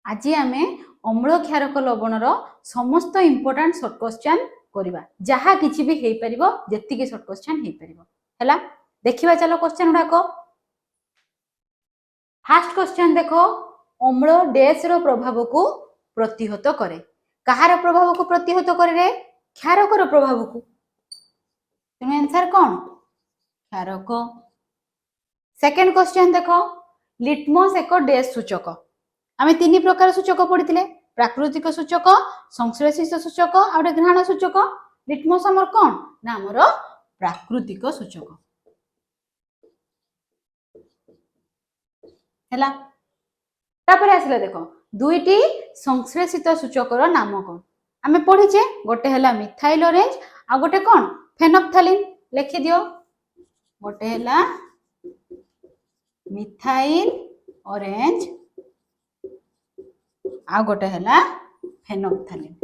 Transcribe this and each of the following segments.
आज आमे अम्ल क्षारक लवणर समस्त इंपोर्टेंट शॉर्ट क्वेश्चन करबा जहा किछि भी हेई परिबो जेतिके शॉर्ट क्वेश्चन हेई परिबो हैला देखिबा चलो क्वेश्चन उडाको। फर्स्ट क्वेश्चन देखो अम्ल डैश रो प्रभाव को प्रतिहत करे। कहार प्रभाव को प्रतिहत करे रे? क्षारकर प्रभाव को। तुम आंसर कोन? क्षारक। सेकंड क्वेश्चन देखो लिटमस एक डैश सूचक। आमे तीन प्रकार सूचक पढ़िथिले प्राकृतिक सूचक संश्लेषित सूचक और घ्राण सूचक। लिटमस हमर कोन ना हमर प्राकृतिक सूचक हैला। तापर आसिला देखो दुईटी संश्लेषित सूचकर नाम कोन आमे पढ़िचे गोटे हैला मिथाइल ऑरेंज आ गोटे कोन फेनोप्थालिन। लिखि दियो गोटे हैला मिथाइल ऑरेंज आ गोटे हैला फेनोप्थालिन।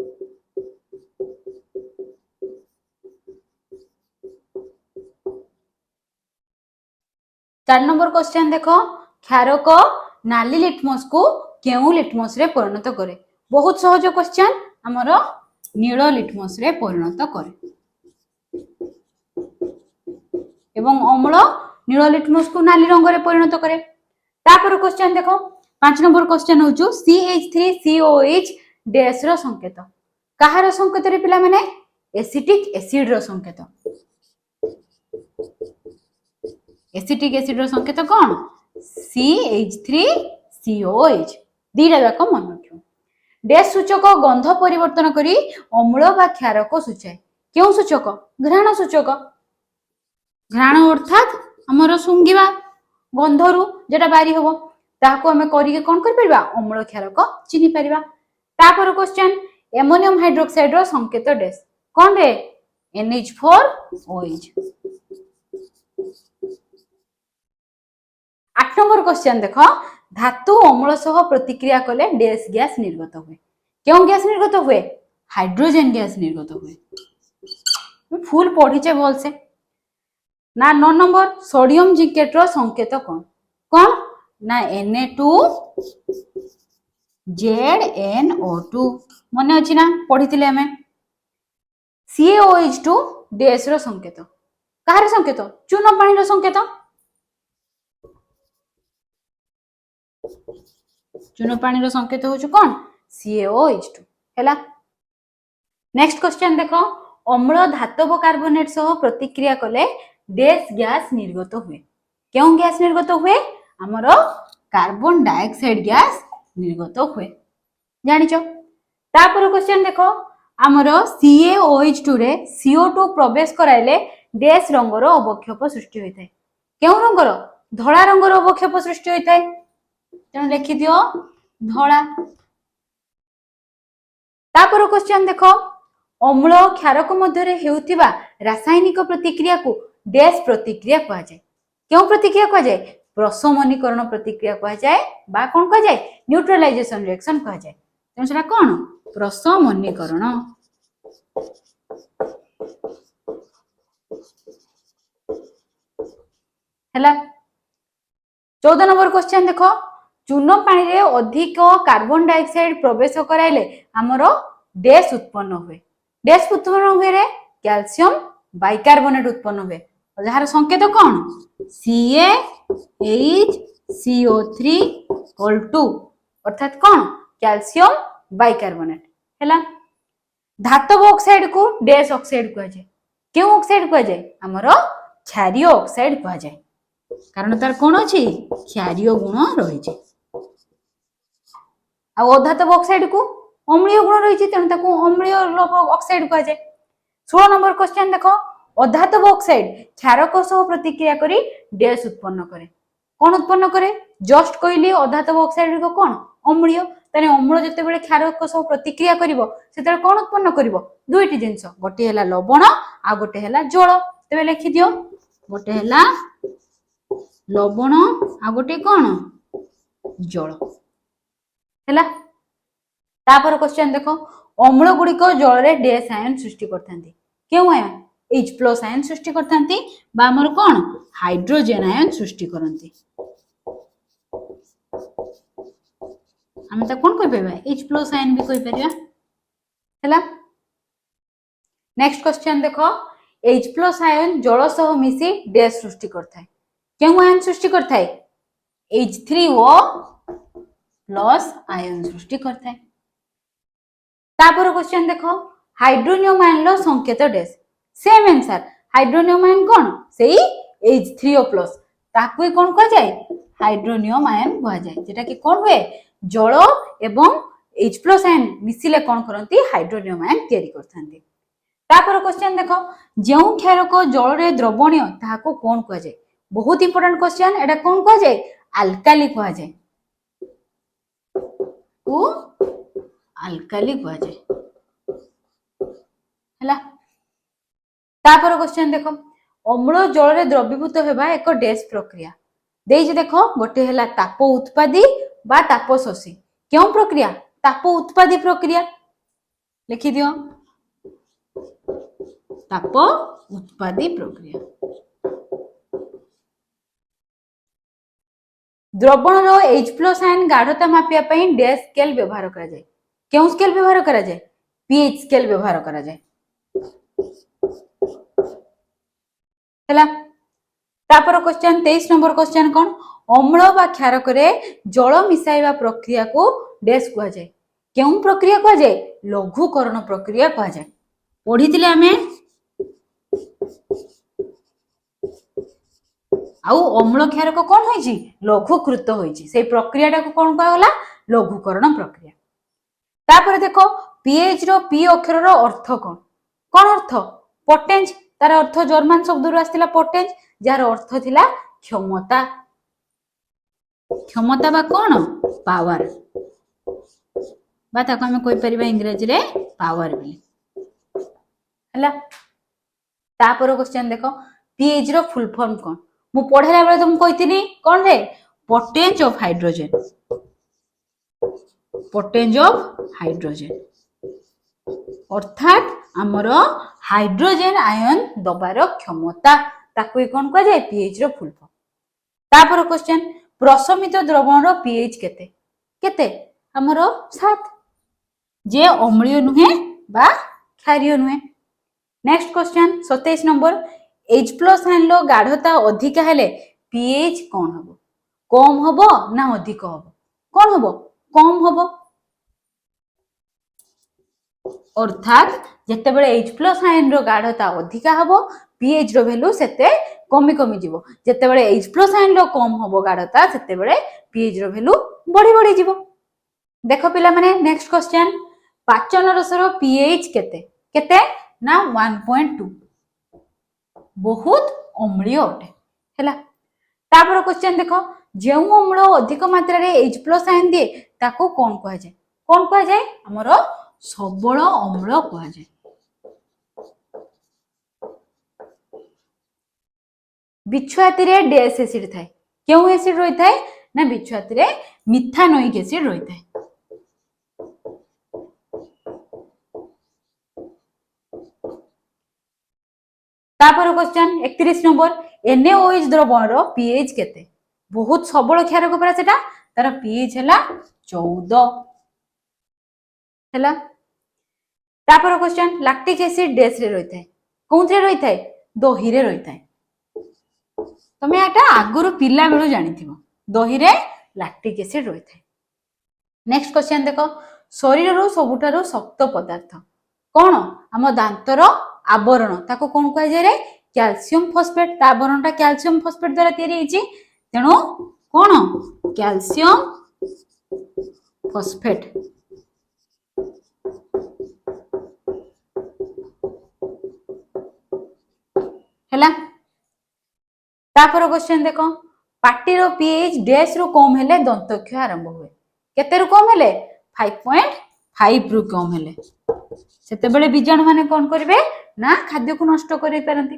4 नंबर क्वेश्चन देखो क्षारक नाली लिटमस को केउ लिटमस रे परिणत करे। बहुत सहज क्वेश्चन हमर नील लिटमस रे परिणत करे एवं अम्ल नील लिटमस को नाली रंग रे परिणत करे। तापर क्वेश्चन देखो 5 नंबर क्वेश्चन होजो CH3COH डैश रो संकेत। कहार संकेत रे पिला माने एसिटिक एसिड रो संकेत। एसिटिक एसिड रो संकेत कोन? CH3COH। दीटा जाक मन रखियो। डैश सूचक गंध परिवर्तन करी अम्ल बा क्षारक सूचाए। केउ सूचक? घ्राण सूचक। घ्राण अर्थात हमर सुंगीबा गंधरु जेटा बारी होबो ताको हमें करिके कोन कर परबा अम्ल क्षारक चिनि परबा। तापर क्वेश्चन एमोनियम हाइड्रोक्साइड रो संकेत डैश कोन रे? NH4OH। 8 नंबर क्वेश्चन देखो धातु अम्ल सह प्रतिक्रिया कले डैश गैस निर्गत हुए। केउ गैस निर्गत हुए? हाइड्रोजन गैस निर्गत हुए। फुल पढ़िचे बोल से ना। 9 नंबर सोडियम जिंकेट रो संकेत कोन? कोन ना Na2ZNO2 मने अछि ना पढ़िथिले हमें। CaOH2 डैश रो संकेत। कहार संकेत? चूना पानी रो संकेत। चूना पानी रो संकेत होछु कोन? CaOH2 हैला। नेक्स्ट क्वेश्चन देखो अम्ल धातव कार्बोनेट सह प्रतिक्रिया कले डैश गैस निर्गत हुए। केउ गैस निर्गत हुए? हमरो कार्बन डाइऑक्साइड गैस निर्गत हुए जानिचो। तापर क्वेश्चन देखो हमरो CaOH2 रे CO2 प्रवेश कराइले डैश रंगर अवक्षेप सृष्टि होइथाय। केउ रंगर? धळा रंगर अवक्षेप सृष्टि होइथाय। तेन लिखि दियो धळा। तापर क्वेश्चन देखो अम्ल क्षारक मध्य रे हेउतिबा रासायनिक प्रतिक्रिया को डैश प्रतिक्रिया कहा जाय। केउ प्रतिक्रिया कहा जाय? प्रशमनीकरण प्रतिक्रिया कहा जाय बा कोन कहा जाय? न्यूट्रलाइजेशन रिएक्शन कहा जाय। तेन सेटा कोन? प्रशमनीकरण हैला। 14 नंबर क्वेश्चन देखो चूना पानी रे अधिक कार्बन डाइऑक्साइड प्रवेश कराइले हमरो डैश उत्पन्न हुए। डैश उत्पन्न हुए रे? कैल्शियम बाइकार्बोनेट उत्पन्न हुए। जहार संकेत कोन? CaHCO3 अर्थात कोन? कैल्शियम बाइकार्बोनेट हैला। धातव ऑक्साइड को डैश ऑक्साइड कहा जाय। केउ ऑक्साइड कहा जाय? हमरो क्षारीय ऑक्साइड कहा जाय कारण तार कोन अछि? क्षारीय गुण रहि छै। आ अधातव ऑक्साइड को अम्लीय गुण रहि छै तेन ताको अम्लीय ऑक्साइड कहा जाय। 16 नंबर क्वेश्चन देखो अधातव ऑक्साइड क्षारक सह प्रतिक्रिया करी डैश उत्पन्न करे। कोन उत्पन्न करे? जस्ट कहली अधातव ऑक्साइड को कोन? अम्लीय। तने अम्ल जते बेले क्षारक सह प्रतिक्रिया करिवो सेते कोन उत्पन्न करिवो? दुईटी जिंस गोटे हैला लवण आ गोटे हैला जल। तबे लिखि दियो गोटे हैला लवण आ गोटे कोन? जल हैला। तापर क्वेश्चन देखो अम्ल गुडी को जल रे डैश आयन सृष्टि करथांती। केउ आयन? H+ आयन सृष्टि करथांती बा हमर कोन? हाइड्रोजन आयन सृष्टि करथांती। आम तो कौन कह H प्लस आयन भी कह। नेक्स्ट क्वेश्चन देखो H प्लस आयन जल सह मिसी डैश सृष्टि करता है। क्यों आयन सृष्टि करता है? H3O प्लस आयन सृष्टि करता है। तापर क्वेश्चन देखो हाइड्रोनियम आयन लो संकेत dash same answer. Hydronium ion कौन सेही H3O प्लस ताकू कौन कह जाए हाइड्रोनियम आयन कह जाए जेटा कि कौन हुए जल एवं H प्लस आयन मिसिले कौन करती हाइड्रोनियम आयन तैयारी करथांती। तापर क्वेश्चन देखो जो क्षारक जल रे द्रवणीय ताहाको कौन कह जाए? बहुत इंपोर्टेंट क्वेश्चन एटा कौन कह जाए अल्काली कह जाए। को अल्काली कह जाए हला। तापर क्वेश्चन देखो अम्ल जल रे द्रवीभूत हेबा एक डैश प्रक्रिया देइछ देखो गोटे हला ताप उत्पादी बा ताप शोषी। क्यों प्रक्रिया? ताप उत्पादी प्रक्रिया लिखि दियो ताप उत्पादी प्रक्रिया। द्रवण रो H प्लस आयन गाढ़ता मापिया पई डैश स्केल व्यवहार करा जाय। क्यों स्केल व्यवहार करा जाय? pH स्केल व्यवहार करा जाय हला। तापर क्वेश्चन 23 नंबर क्वेश्चन कौन अम्ल बा क्षारक रे जल मिसाइबा प्रक्रिया को डैश कहा जाय। क्यों प्रक्रिया कहा जाय? लघुकरण प्रक्रिया कहा जाय। पढ़ीतिले हमें आउ अम्ल क्षारक कौन होईची लघुकृत होईची से प्रक्रिया को कौन कहला लघुकरण प्रक्रिया। तापर देखो pH रो p अक्षर रो अर्थ कौन कौन अर्थ पोटेंज तार अर्थ जर्मन शब्द रु आस्तिला पोटेंज जार अर्थ थिला क्षमता। क्षमता बा कौन पावर बा ताको हमें कोइ परिबा इंग्रजी रे पावर बोली हला। तापर क्वेश्चन देखो pH रो फुल फॉर्म कौन मु पढ़ेला बेले तुम कहितिनी कौन रे पोटेंज ऑफ हाइड्रोजन। पोटेंज ऑफ हाइड्रोजन अर्थात आमर हाइड्रोजन आयन दबार क्षमता ताकू कौन कह जाए pH रो फुल फॉर्म। तापर क्वेश्चन प्रशमित द्रवण रो pH केते केते आमर 7 जे अम्लीय नुहे बा क्षारीय नुहे। Next question 27 number H plus ion लो गाढ़ता अधिक हेले pH कौन हबो कम हबो ना अधिक हबो कौन हबो कम हबो। अर्थात जेते बेले H प्लस आयन रो गाढ़ता अधिक हबो pH रो वैल्यू सेते कमी कमी जीवो जेते बेले H प्लस आयन रो कम हबो गाढ़ता सेते बेले pH रो वैल्यू बढ़ी बढ़ी जीवो। देखो पिला माने नेक्स्ट क्वेश्चन पाचन रस रो pH केते केते ना 1.2 बहुत अम्लीय अटे हैला। तापर क्वेश्चन देखो जो अम्ल अधिक मात्रा रे H प्लस आयन दिए ताको कौन कह जाए कौन कह जाए हमरो सबल अम्ल कह जाए। बिछुआती रे डैश एसिड थाए क्यों एसिड रही थाए ना बिछुआती रे मिथानोइक एसिड रही थाए। तापर क्वेश्चन 31 नंबर NaOH द्रवण रो pH केते बहुत सबल क्षारक परा सेटा तार pH हला 14 हला। तापर क्वेश्चन लैक्टिक एसिड डैश रे रही थाए कोनथे रही थाए दही रे रही थाए तमे एटा आगुरु पिला बेलु जानिथिबो दही रे लैक्टिक एसिड रही थाए। नेक्स्ट क्वेश्चन देखो शरीर रो सबुठारो शक्त पदार्थ कौन आम दांतर आवरण ताको कौन कह जाए रे कैल्शियम फॉस्फेट ता आवरणटा कैल्शियम फॉस्फेट द्वारा तैयारी होईची तेणु कौन कैल्शियम फॉस्फेट। हैला। तापर क्वेश्चन देखो पाटी रो pH डैश रो कम हेले दंतक्षय आरंभ हुए केते रो कम हेले 5.5 रो कम हेले सेते बेले बीजाणु माने कोन करिवे ना खाद्य को नष्ट करि पारंती।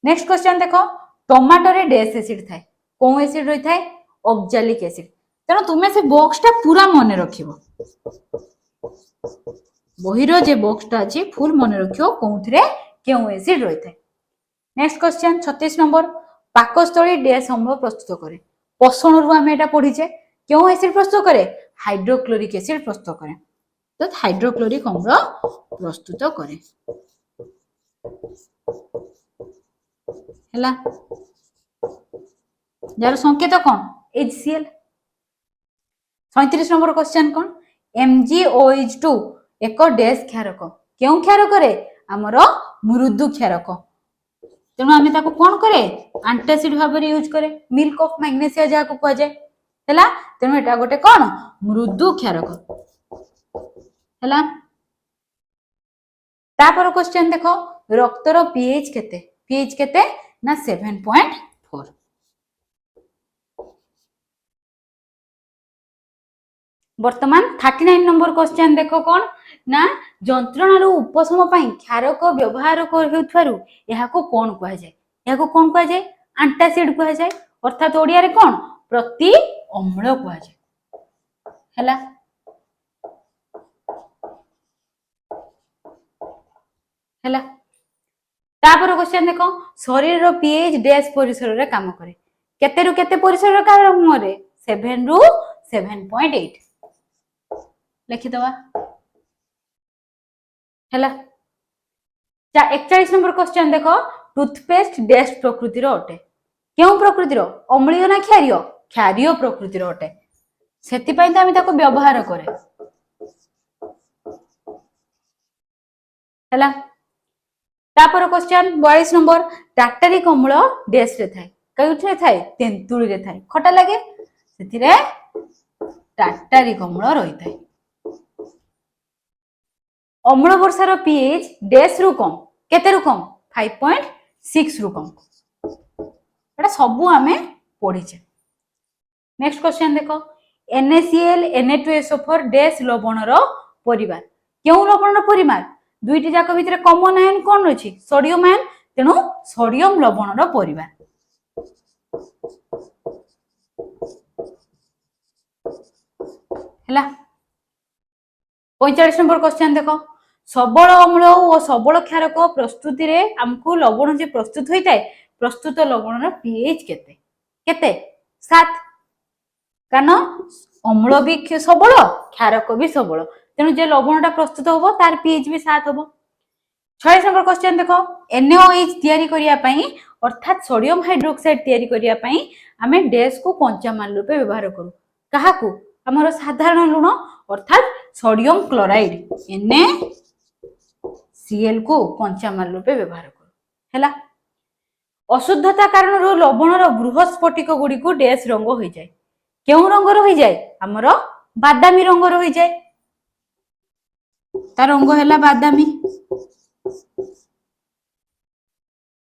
नेक्स्ट क्वेश्चन देखो टमाटो रे डैश एसिड थाए कोन एसिड रही थाए ऑक्सैलिक एसिड तेणु तुमे से बॉक्सटा पूरा मने रखिबो बहिरो जे बॉक्सटा अछि फुल मने रखियो कोउथरे केउ एसिड रही थाए। नेक्स्ट क्वेश्चन 36 नंबर पाकस्थली डैश अम्ल प्रस्तुत करे पसण रु हम एटा पढिचे केउ एसिड प्रस्तुत करे हाइड्रोक्लोरिक एसिड प्रस्तुत करे तो हाइड्रोक्लोरिक अम्ल प्रस्तुत करे हैला जार संकेत कौन HCl 37 नंबर क्वेश्चन कौन MgOH2 एक डैश क्षारक क्यों क्षारक रे हमर मृदु क्षारक तेणु आम ताको कौन करे एंटासिड भाव यूज करे मिल्क ऑफ मैग्नेशिया जहाँ को कह जाए हैला तेणु एटा गोटे कौन मृदु क्षारक हैला तापर क्वेश्चन देखो रक्तर पीएच केते ना 7.4 वर्तमान 39 नंबर क्वेश्चन देखो कौन ना जंत्रणा उपशम क्षारक व्यवहार हेउथारु याको कौन कह जाए एंटासिड कह जाए अर्थात ओडिया रे कौन प्रति अम्ल कह जाए हैला हैला तापर क्वेश्चन देखो शरीर रो पीएच डैश परिसर रे काम करे केते रु केते परिसर रे काम करे 7 रु 7.8 लिखि दवा हैला 41 नंबर क्वेश्चन देखो टूथपेस्ट डैश प्रकृतिर अटे क्यों प्रकृतिर अम्लीय ना क्षारीय प्रकृतिर अटे सेति पई त आमी ताको व्यवहार करे हैला तापर क्वेश्चन 42 नंबर टार्टारिक अम्ल डैश रे थाए कउठे थाए तेंतुली रे थाए खटा लागे सेतिरे टार्टारिक अम्ल रही थाए अम्ल वर्षार पीएच डैश रु कम केते रु कम 5.6 रु कम एटा सबु आमे पढिचे नेक्स्ट क्वेश्चन देखो NaCl Na2SO4 डैश लवणर परिवार क्यों लवणर परिवार दुईटी जाक भितर कॉमन आयन कोन अछि सोडियम आयन तेनु सोडियम लवणर परिवार हैला 45 नंबर क्वेश्चन देखो सबल अम्ल और सबल क्षारक प्रस्तुति रे हमको लवण जे प्रस्तुत होई थाए प्रस्तुत लवणर पीएच केते केते 7 कारण अम्ल भी सबल क्षारक भी सबल तेणु जे लवणटा प्रस्तुत होबो तार पीएच भी 7 होबो 46 नंबर क्वेश्चन देखो NaOH तयारी करिया पई अर्थात सोडियम हाइड्रोक्साइड तयारी करिया पई हमें डैश को कंचामाल रूपे व्यवहार करू काहाकू हमर साधारण लुण अर्थात सोडियम क्लोराइड NaCl को कंचामाल रूपे व्यवहार करू हैला अशुद्धता कारण लवणर बृहत स्फटिक गुडी को डैश रंग होई जाय केउ रंगर होई जाय हमर बादामी रंगर होई जाय ता रंग हैला बादामी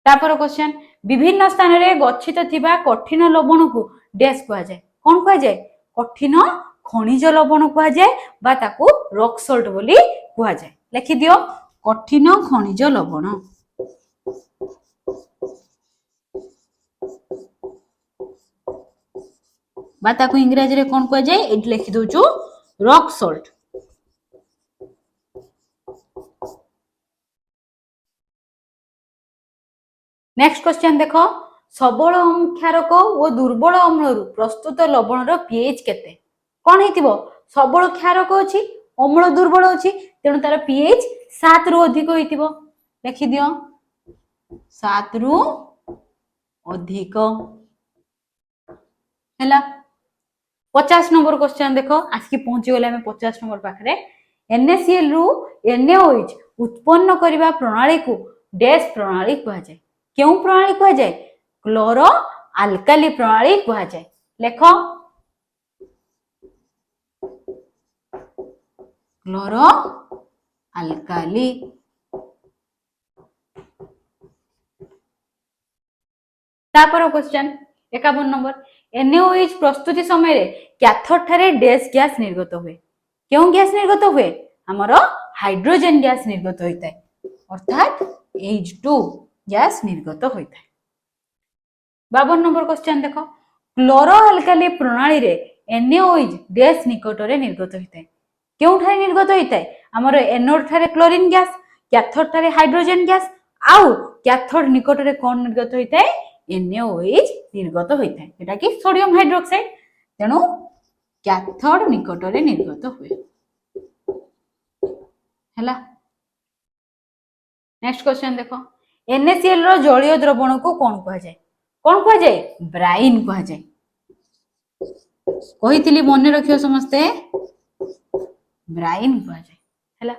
तापर क्वेश्चन विभिन्न स्थान रे गच्छित थिबा कठिन लवण को डैश कहा जाय कोन कहा जाय कठिन खनिज लवण कहा जाय बा ताकू रॉक सॉल्ट बोली कहा जाय लिखि दियो कठिन खनिज लवण बा ताकू इंग्रजी रे कोन कहा जाय एट लिखि दोचु रॉक सॉल्ट नेक्स्ट क्वेश्चन देखो सबल क्षारक और दुर्बल अम्ल प्रस्तुत लवणर पीएच केते कोन हेतिबो सबल क्षारक अछि अम्ल दुर्बल अछि तेणु तार पीएच 7 रु अधिक होइतिबो लिखि दियो 7 रु अधिक हैला 50 नंबर क्वेश्चन देखो आजकी पहुंची गले हमें 50 नंबर पाखरे NaCl रु NaOH उत्पन्न करिबा प्रणाली को डैश प्रणाली कहा जाय क्यों प्रणाली कहा जाए क्लोरो अल्काली प्रणाली कहा जाए लेखो क्लोरो अल्काली तापर क्वेश्चन 51 नंबर NaOH प्रस्तुति समय रे कैथोड ठारे डैश गैस निर्गत हुए क्यों गैस निर्गत हुए हमर हाइड्रोजन गैस निर्गत होता है अर्थात H2 गैस निर्गत होता है 52 नंबर क्वेश्चन देखो क्लोरो अल्काली प्रणाली रे NaOH डैश निकट रे निर्गत होता है क्यों ठारे निर्गत होता है हमर एनोड ठारे क्लोरीन गैस कैथोड ठारे हाइड्रोजन गैस आउ कैथोड निकट रे कोन निर्गत होता है NaOH निर्गत होता है एटा कि सोडियम हाइड्रोक्साइड तेणु कैथोड निकटरे निर्गत हुए हैला। नेक्स्ट क्वेश्चन देखो NaCl रो जलीय द्रवण को कौन कहा जाए? कौन कहा जाए? ब्राइन कहा जाए। कहितली मन रखियो समस्ते ब्राइन कहा जाए हैला।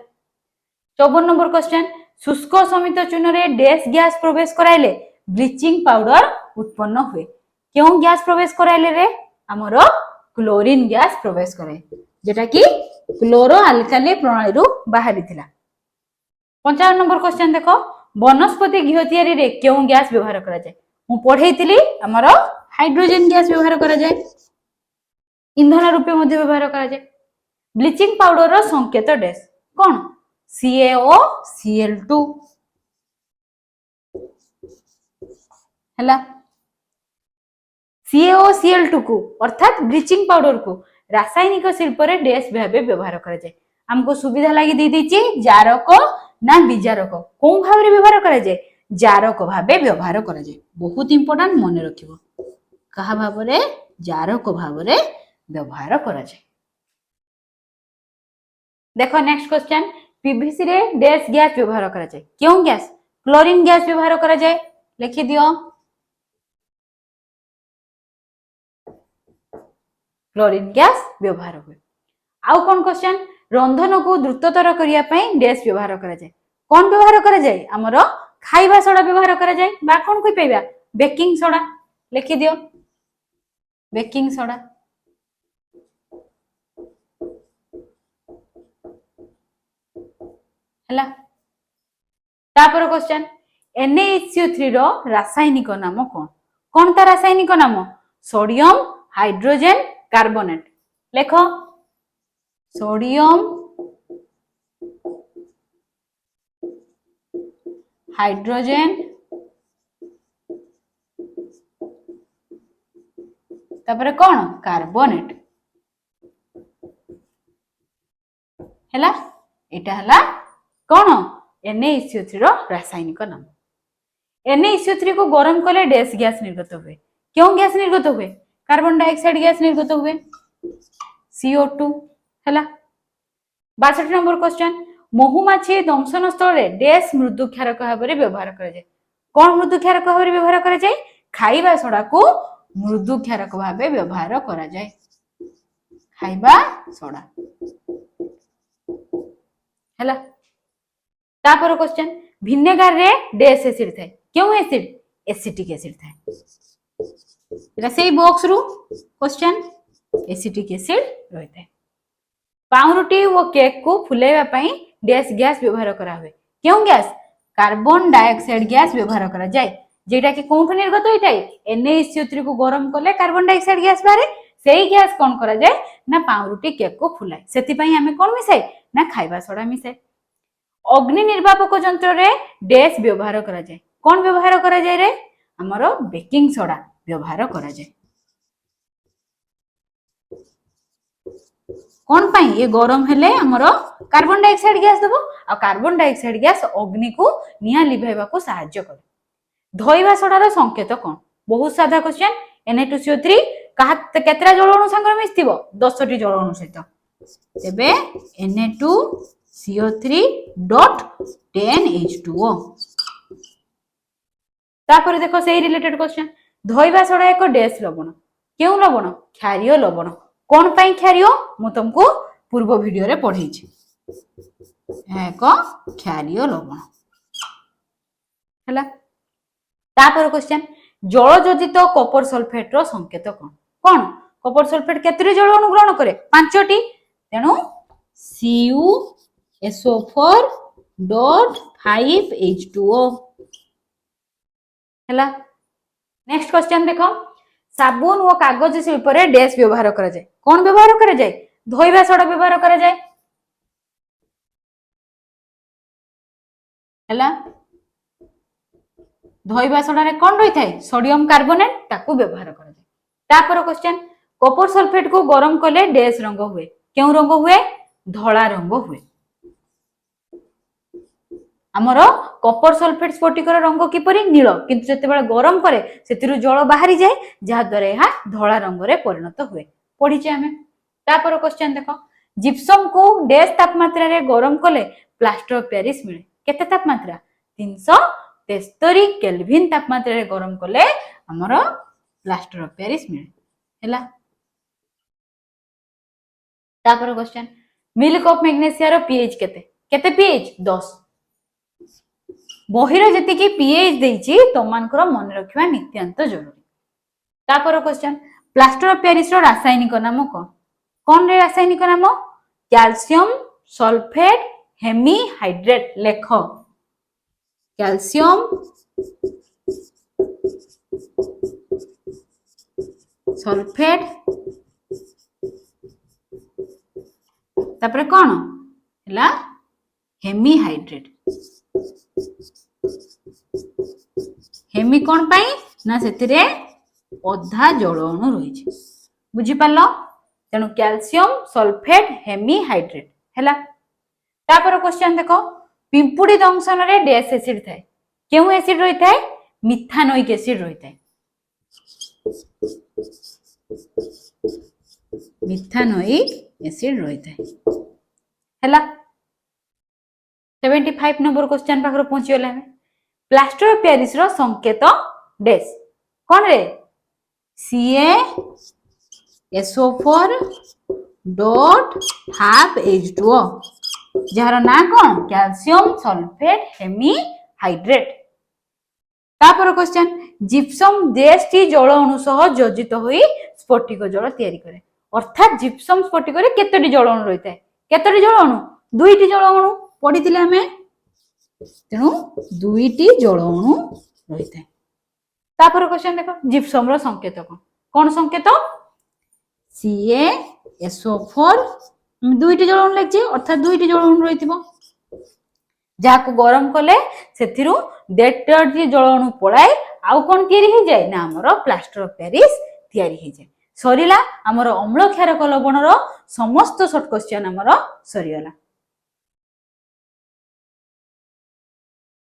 54 नंबर क्वेश्चन शुष्क समित चूर्ण रे डैश गैस प्रवेश कराइले ब्लीचिंग पाउडर उत्पन्न हुए। क्यों गैस प्रवेश कराइले रे? हमरो क्लोरीन गैस प्रवेश कराए जेटा कि क्लोरो अल्काली प्रणाली रु बाहरी थिला। 55 नंबर क्वेश्चन देखो वनस्पति घी तैयारी रे क्यों गैस व्यवहार करा जाए? मु पढैतिली हमरो हाइड्रोजन गैस व्यवहार करा जाए, ईंधन रूपे मध्ये व्यवहार करा जाए। ब्लीचिंग पाउडर रो संकेत डैश कोन? CaOCl2 हैला। CaOCl2 को अर्थात ब्लीचिंग पाउडर को रासायनिक शिल्प रे डैश भाबे व्यवहार करा जाए। हमको सुविधा लागि दे देछि जारक ना विजारक कोन भाबरे व्यवहार करा जाए? जारक भाबे व्यवहार करा जाए। बहुत इंपोर्टेंट मन रखिबो कहा भाबरे? जारक भाबरे व्यवहार करा जाए। देखो नेक्स्ट क्वेश्चन पीवीसी रे डैश गैस व्यवहार करा जाए। क्यों गैस? क्लोरीन गैस व्यवहार करा जाए, लिखि दियो क्लोरीन गैस व्यवहार हुए। आउ कोन क्वेश्चन रंधन को द्रुततर करिया पई डैश व्यवहार करा जाए। कोन व्यवहार करा जाए? हमरो खाइबा सोडा व्यवहार करा जाए बा कोन कोइ पाइबा? बेकिंग सोडा, लिखि दियो बेकिंग सोडा हैला। तापर क्वेश्चन NaHCO3 रो रासायनिक नाम कोन? कोन ता रासायनिक नाम? सोडियम हाइड्रोजन कार्बोनेट, लेखो सोडियम हाइड्रोजन तापर कोन? कार्बोनेट हैला। एटा हला कोन? NaHCO3 रो रासायनिक नाम। NaHCO3 को गरम कले डैश गैस निर्गत हुए। क्यों गैस निर्गत हुए? कार्बन डाइऑक्साइड गैस निर्गत हुए CO2 हैला। 62 नंबर क्वेश्चन महुमाछी दंशन स्थल रे डैश मृदु क्षारक भाबरे व्यवहार करा जाए। कोन मृदु क्षारक भाबरे व्यवहार करा जाए? खाइबा सोडा को मृदु क्षारक भाबे व्यवहार करा जाए। खाइबा सोडा हैला। तापर क्वेश्चन विनेगार रे डैश एसिड थाए। क्यों एसिड? एसिटिक एसिड थाए। एटा सेही बॉक्स रु क्वेश्चन एसिटिक एसिड रहता है। पाउरुटी और केक को फुलाइबा पई डैश गैस व्यवहार करा हुए। क्यों गैस? कार्बन डाइऑक्साइड गैस व्यवहार करा जाए जेटा कि कोठो निर्गत होइताय? NaHCO3 को गरम करले कार्बन डाइऑक्साइड गैस बारे सेही गैस कोन करा जाए ना पाउरुटी केक को फुलाए। सेति पई हमें कोन मिसाई ना खाइबा सोडा मिसाई। अग्नि निर्वापक यंत्र रे डैश व्यवहार करा जाए। कोन व्यवहार करा जाए रे? हमरो बेकिंग सोडा व्यवहार करा जाए। कोन पई? ये गरम हेले हमरो कार्बन डाइऑक्साइड गैस दबो आ कार्बन डाइऑक्साइड गैस अग्नि को निया लिभाइबा को सहायता करे। धोइबा सोडार संकेत कोन? बहुत साधा क्वेश्चन। Na2CO3 कहा केतरा जल अणु संग मिसथिबो? 10 टी जल अणु सहित। तेबे Na2CO3.10H2O। तापर देखो सेही रिलेटेड क्वेश्चन धोइबा सोडा एक डैश लवण। क्यों लवण? क्षारीय लवण। कोन पई क्षारीय? मु तुमको पूर्व वीडियो रे पढै छी। एक क्षारीय लवण हैला। तापर क्वेश्चन जल जोजित कॉपर सल्फेट रो संकेत कोन? कोन? कॉपर सल्फेट केतरी जल अणु ग्रहण करे? 5 टी। तेनु CuSO4.5H2O हैला। नेक्स्ट क्वेश्चन देखो साबुन और कागज शिल्प रे डैश व्यवहार करा जाए। कोन व्यवहार करा जाए? धोइबा सोडा व्यवहार करा जाए हैला। धोइबा सोडा रे कोन रही थाए? सोडियम कार्बोनेट ताकू व्यवहार करा जाए। तापर क्वेश्चन कॉपर सल्फेट को गरम कले डैश रंग हुए। क्यों रंग हुए? धला रंग हुए। हमरो कॉपर सल्फेट स्फटिकर रंग किपरि? नील। किंतु जेतेबेले गरम करे सेतिरु जल बाहरी जाए जहा द्वारा यह धला रंग रे परिणत हुए। पढिचे हमें तापर क्वेश्चन देखो जिप्सम को डैश तापमात्रा रे गरम कले प्लास्टर ऑफ पेरिस मिले केते तापमात्रा 373 केल्विन तापमात्रा रे गरम कले हमर प्लास्टर ऑफ पेरिस मिले हैला। तापर क्वेश्चन मिल्क ऑफ मैग्नेशिया रो पीएच केते केते पीएच 10 बहिर जति की पीएच देइची तमानकर मन रखिबा नित्यांत जरूरी। तापर क्वेश्चन प्लास्टर ऑफ पेरिस रो रासायनिक नाम कोन रे रासायनिक नाम कैल्शियम सल्फेट हेमीहाइड्रेट लेख कैल्शियम सल्फेट तापर कोन हला हेमीहाइड्रेट हेमी कोन पाई ना सेतिरे अधा जल अणु रही बुझी पारलो तेणु कैल्शियम सल्फेट हेमीहाइड्रेट हैला। तापर क्वेश्चन देखो पिंपुड़ी दंशन रे डैश एसिड थाए केउ एसिड रही थाए मिथानोइक एसिड रही थाए मिथानोइक एसिड रही थाए हैला। 75 नंबर क्वेश्चन पाखर पहुंची गले हमें प्लास्टर ऑफ पेरिस रो संकेत डैश कोन रे CaSO4 dot half H2O jar ना कौन कैल्शियम सल्फेट हेमीहाइड्रेट। तापर क्वेश्चन जिप्सम डैश टी जल अणु सह योजित होई स्फटिक जल तयारी करे अर्थात जिप्सम स्फटिक रे केतोटी जल अणु रही थाए केतोटी जल अणु दुईटी जल अणु पढिथिले हमें तेणु दुईटी जल अणु रही थाए। तापर क्वेश्चन देखो जिप्सम रो संकेत कोन संकेत CaSO4 दुईटी जल अणु लागछि अर्थात दुईटी जल अणु रहिथिबो जाको गरम कले सेथिरु डेटटी जल अणु पळाय आउ कोन तयारी हे जाय ना हमर प्लास्टर ऑफ पेरिस तयारी हे जाय सरीला हमर अम्ल क्षारक लवण रो समस्त शॉर्ट क्वेश्चन हमर सरीगला।